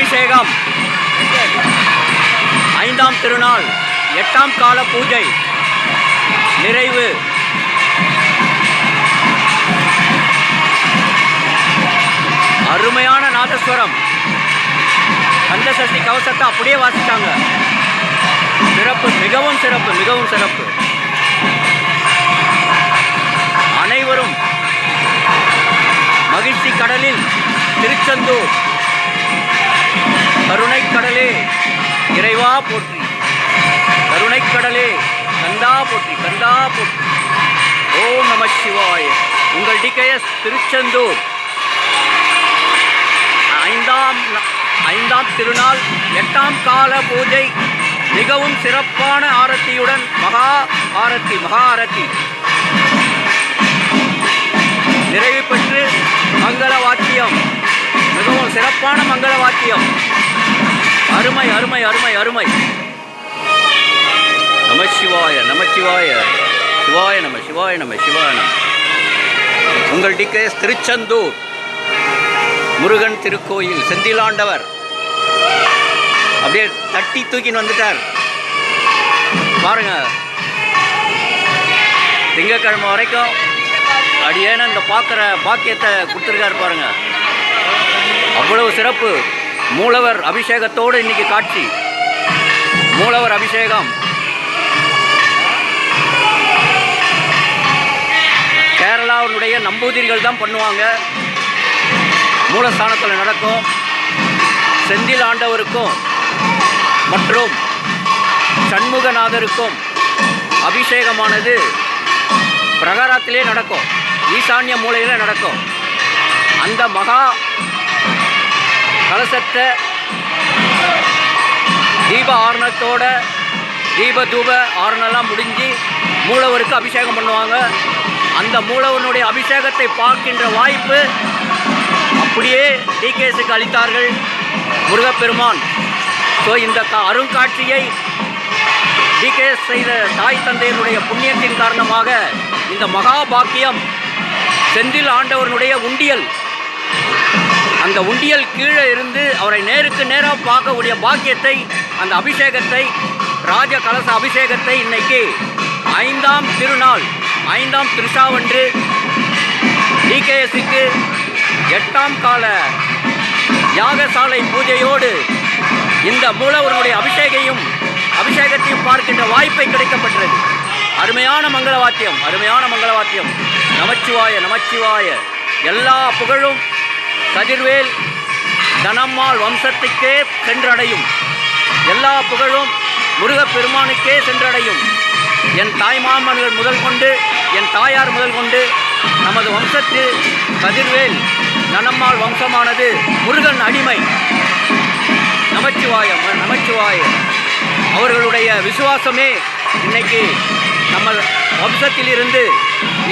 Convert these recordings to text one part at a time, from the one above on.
அபிஷேகம் 5ஆம் திருநாள் 8ஆம் கால பூஜை நிறைவு. அருமையான நாதஸ்வரம், கந்தசஷ்டி கவசத்தை அப்படியே வாசித்தாங்க. சிறப்பு, மிகவும் சிறப்பு, மிகவும் சிறப்பு. அனைவரும் மகிழ்ச்சி கடலில் திருச்செந்தூர் கருணை கடலே இறைவா போற்றி, கருணை கடலே கந்தா போற்றி, கந்தா போற்றி. ஓம் நம சிவாய. உங்கள் டிகேஎஸ் திருச்செந்தூர் 5ஆம் திருநாள் 8ஆம் கால பூஜை மிகவும் சிறப்பான ஆரத்தியுடன் மகா ஆரத்தி நிறைவு பெற்று மங்கள வாக்கியம், மிகவும் சிறப்பான மங்கள வாக்கியம். அருமை அருமை அருமை அருமை. நமச்சிவாய நமச்சிவாய, சிவாய நம சிவாய நம சிவாய நம. உங்கள் டிகேஎஸ் திருச்செந்தூர் முருகன் திருக்கோயில் செந்திலாண்டவர் அப்படியே தட்டி தூக்கின்னு வந்துட்டார் பாருங்க. திங்கக்கிழமை வரைக்கும் அடியேன இந்த பார்க்குற பாக்கியத்தை கொடுத்துருக்காரு பாருங்க. அவ்வளவு சிறப்பு. மூலவர் அபிஷேகத்தோடு இன்னைக்கு காட்சி. மூலவர் அபிஷேகம் கேரளாவுடைய நம்பூதிரிகள் தான் பண்ணுவாங்க. மூலஸ்தானத்தில் நடக்கும். செந்தில் ஆண்டவருக்கும் மற்றும் சண்முகநாதருக்கும் அபிஷேகமானது பிரகாரத்திலே நடக்கும், ஈசான்ய மூலையில் நடக்கும். அந்த மகா கலசத்தை தீப ஆரணத்தோட தீப தூப ஆரணெல்லாம் முடிஞ்சு மூலவருக்கு அபிஷேகம் பண்ணுவாங்க. அந்த மூலவனுடைய அபிஷேகத்தை பார்க்கின்ற வாய்ப்பு அப்படியே டிகேஎஸ்க்கு அளித்தார்கள் முருகப்பெருமான். ஸோ இந்த அருங்காட்சியை டிகேஎஸ் செய்த தாய் தந்தையனுடைய புண்ணியத்தின் காரணமாக இந்த மகா பாக்கியம் செந்தில் ஆண்டவனுடைய உண்டியல், அந்த உண்டியல் கீழே இருந்து அவரை நேருக்கு நேராக பார்க்கக்கூடிய பாக்கியத்தை, அந்த அபிஷேகத்தை, ராஜ கலச அபிஷேகத்தை இன்னைக்கு 5ஆம் திருநாள் 5ஆம் திருசாவன்று டிகேஎஸ்க்கு 8ஆம் கால யாகசாலை பூஜையோடு இந்த மூலவருடைய அபிஷேகத்தையும் பார்க்கின்ற வாய்ப்பை கிடைக்கப்பட்டது. அருமையான மங்கள வாத்தியம், அருமையான மங்கள வாத்தியம். நமச்சிவாய நமச்சிவாய. எல்லா புகழும் கதிர்வேல் தனம்மாள் வம்சத்துக்கே சென்றடையும். எல்லா புகழும் முருகப்பெருமானுக்கே சென்றடையும். என் தாய்மாமன்கள் முதல் கொண்டு, என் தாயார் முதல் கொண்டு நமது வம்சத்து கதிர்வேல் தனம்மாள் வம்சமானது முருகன் அடிமை. நமச்சிவாயம் நமச்சிவாய. அவர்களுடைய விசுவாசமே இன்னைக்கு நம்ம வம்சத்திலிருந்து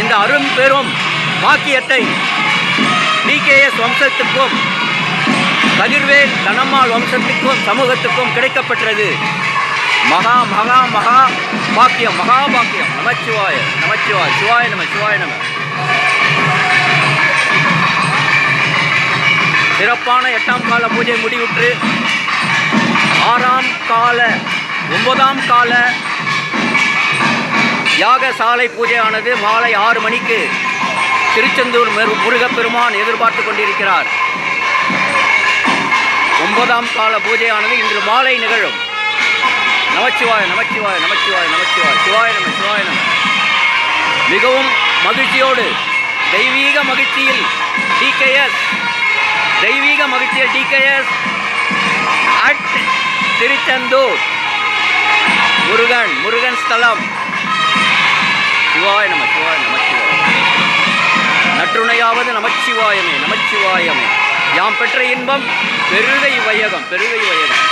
இந்த அரும் பெரும் பாக்கியத்தை டிகேஎஸ் வம்சத்துக்கும் கதிர்வேல் தனம்மாள் வம்சத்துக்கும் சமூகத்துக்கும் கிடைக்கப்பெற்றது. மகா மகா மகா பாக்கியம், மகா பாக்கியம். நமச்சிவாய நமச்சிவாய. சிவாய நம சிவாய நம. சிறப்பான 8ஆம் கால பூஜை முடிவுற்று 6ஆம் கால 9ஆம் கால யாகசாலை பூஜையானது மாலை 6 மணிக்கு திருச்செந்தூர் முருகப்பெருமான் எதிர்பார்த்து கொண்டிருக்கிறார். 9ஆம் கால பூஜையானது இன்று மாலை நிகழும். நமச்சிவாய நமச்சிவாய நமச்சிவாய நமச்சிவாய. சிவாய நம சிவாய நம. மிகவும் மகிழ்ச்சியோடு தெய்வீக மகிழ்ச்சியில் டிகேஎஸ், தெய்வீக மகிழ்ச்சியில் டிகேஎஸ் அட் திருச்செந்தூர் முருகன் ஸ்தலம். சிவாய நம சிவாய நமச்சிவாய. நற்றுணையாவது நமச்சிவாயமே நமச்சிவாயமே. யாம் பெற்ற இன்பம் பெருக இவ்வையகம், பெருக இவ்வையகம்.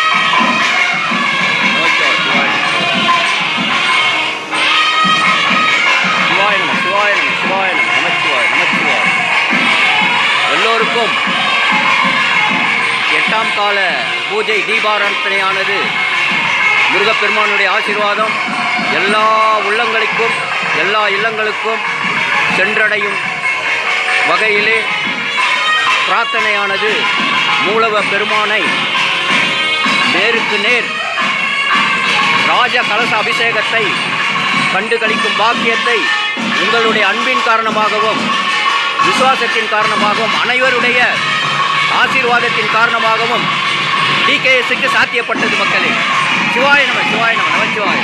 சிவாய நம சிவாய நம சிவாய நம நமச்சிவாய நமச்சிவாய. எல்லோருக்கும் 8ஆம் கால பூஜை தீபாராதனையானது முருகப்பெருமானுடைய ஆசீர்வாதம் எல்லா உள்ளங்களுக்கும் எல்லா இல்லங்களுக்கும் சென்றடையும் வகையிலே பிரார்த்தனையானது மூலவ பெருமானை நேருக்கு நேர் ராஜ கலச அபிஷேகத்தை கண்டு களிக்கும் பாக்கியத்தை உங்களுடைய அன்பின் காரணமாகவும் விசுவாசத்தின் காரணமாகவும் அனைவருடைய ஆசீர்வாதத்தின் காரணமாகவும் டிகேஎஸ்க்கு சாத்தியப்பட்டது மக்களே. சிவாய நம சிவாய நம நமச்சிவாய.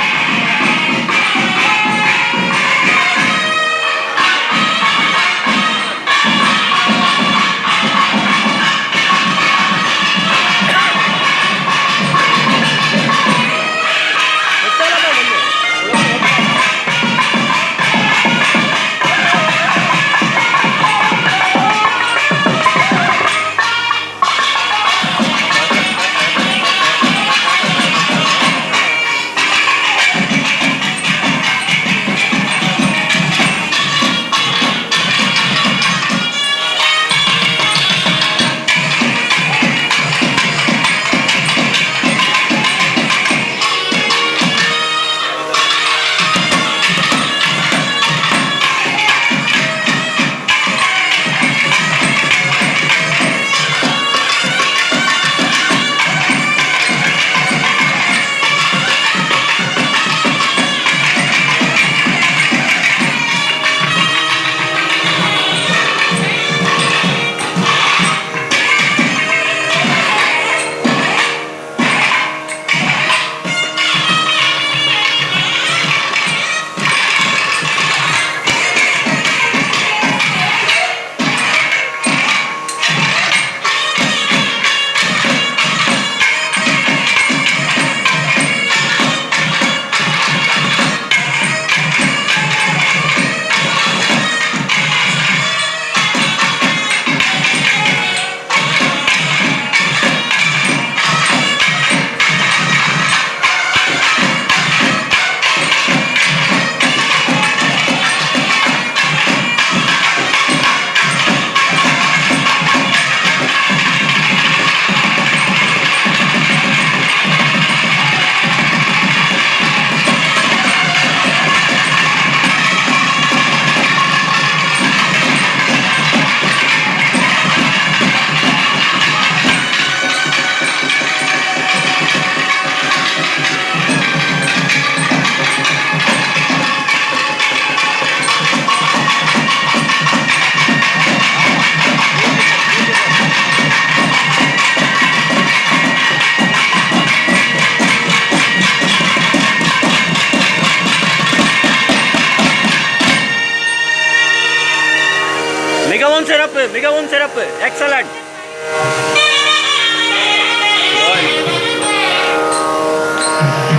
மிகவும் சிறப்பு, மிகவும் சிறப்பு. எக்ஸலண்ட்.